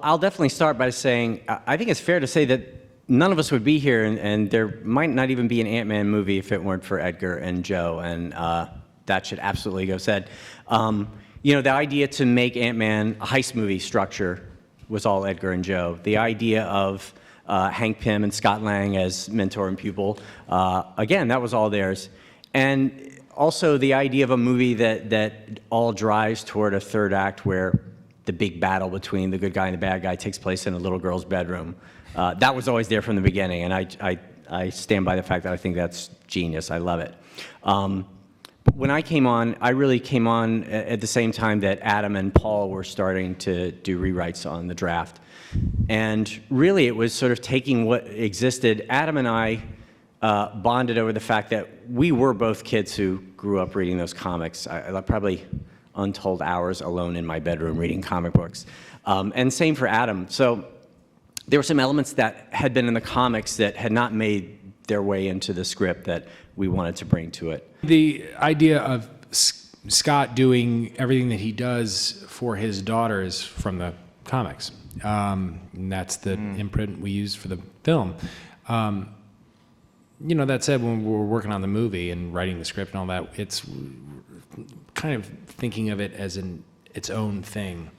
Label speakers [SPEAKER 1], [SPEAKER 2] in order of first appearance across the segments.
[SPEAKER 1] I'll definitely start by saying I think it's fair to say that none of us would be here, and there might not even be an Ant-Man movie if it weren't for Edgar and Joe, and that should absolutely go said. The idea to make Ant-Man a heist movie structure was all Edgar and Joe. The idea of Hank Pym and Scott Lang as mentor and pupil, again, that was all theirs. And also the idea of a movie that all drives toward a third act where the big battle between the good guy and the bad guy takes place in a little girl's bedroom. That was always there from the beginning, and I stand by the fact that I think that's genius. I love it. When I came on, I really came on at the same time that Adam and Paul were starting to do rewrites on the draft. And really it was sort of taking what existed. Adam and I bonded over the fact that we were both kids who grew up reading those comics. I probably untold hours alone in my bedroom reading comic books. And same for Adam. So there were some elements that had been in the comics that had not made their way into the script that we wanted to bring to it.
[SPEAKER 2] The idea of Scott doing everything that he does for his daughters from the comics, and that's the imprint we used for the film. That said, when we were working on the movie and writing the script and all that, it's kind of thinking of it as its own thing.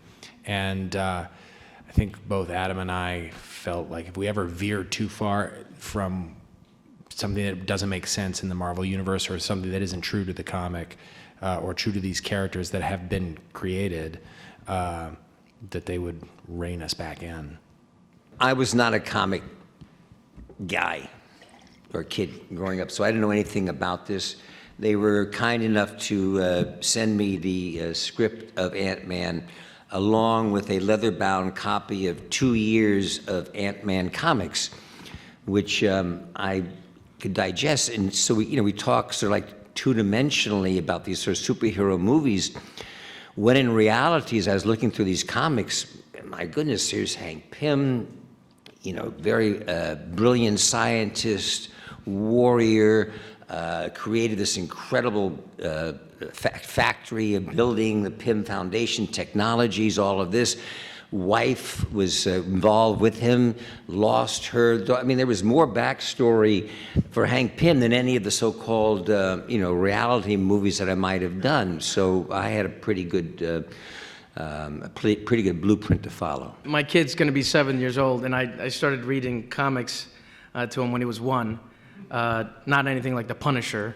[SPEAKER 2] And I think both Adam and I felt like if we ever veered too far from something that doesn't make sense in the Marvel Universe, or something that isn't true to the comic, or true to these characters that have been created, that they would rein us back in.
[SPEAKER 3] I was not a comic guy or kid growing up, so I didn't know anything about this. They were kind enough to send me the script of Ant-Man along with a leather-bound copy of 2 years of Ant-Man comics, which I could digest. And so we talk sort of like two-dimensionally about these sort of superhero movies, when in reality, as I was looking through these comics, my goodness, here's Hank Pym, very brilliant scientist, warrior, created this incredible factory, a building, the Pym Foundation, technologies, all of this. Wife was involved with him, lost her. I mean, there was more backstory for Hank Pym than any of the so-called, reality movies that I might have done. So I had a pretty good blueprint to follow.
[SPEAKER 4] My kid's going to be 7 years old, and I started reading comics to him when he was 1. Not anything like The Punisher,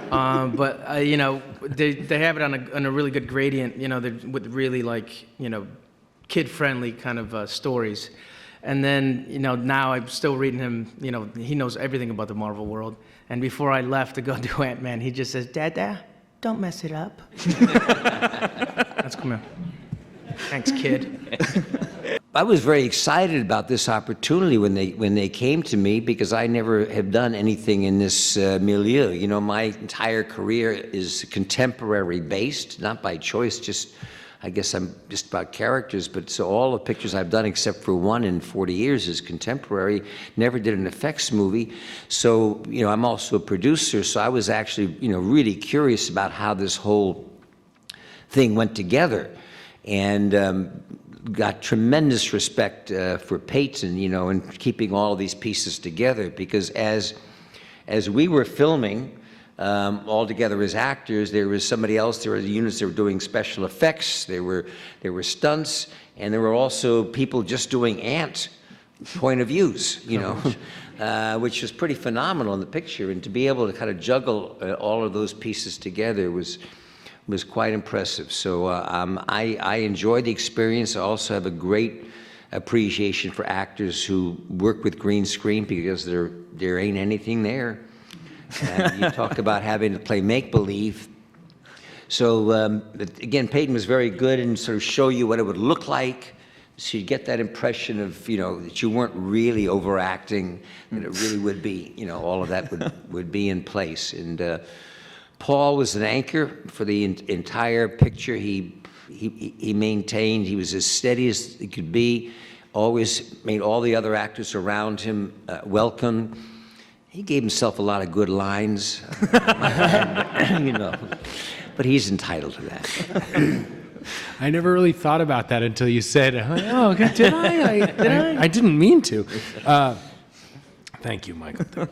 [SPEAKER 4] but they have it on a really good gradient. With really kid-friendly kind of stories. And then now I'm still reading him. He knows everything about the Marvel world. And before I left to go do Ant-Man, he just says, "Dada, don't mess it up." Let's come here. Thanks, kid.
[SPEAKER 3] I was very excited about this opportunity when they came to me, because I never have done anything in this milieu. My entire career is contemporary based, not by choice, just I guess I'm just about characters, but so all the pictures I've done except for one in 40 years is contemporary. Never did an effects movie. So, I'm also a producer, so I was actually, really curious about how this whole thing went together. And got tremendous respect for Peyton, and keeping all of these pieces together, because as we were filming all together as actors, there was somebody else, there were units that were doing special effects, there were stunts, and there were also people just doing ant point of views, which was pretty phenomenal in the picture. And to be able to kind of juggle all of those pieces together was quite impressive. So I enjoyed the experience. I also have a great appreciation for actors who work with green screen, because there ain't anything there. And you talk about having to play make-believe. So again, Peyton was very good in sort of show you what it would look like, so you get that impression of, that you weren't really overacting, that it really would be, all of that would be in place. And Paul was an anchor for the entire picture. He maintained, he was as steady as he could be, always made all the other actors around him welcome. He gave himself a lot of good lines, but he's entitled to that.
[SPEAKER 2] I never really thought about that until you said, "Oh, okay, did I? I didn't mean to." Thank you, Michael.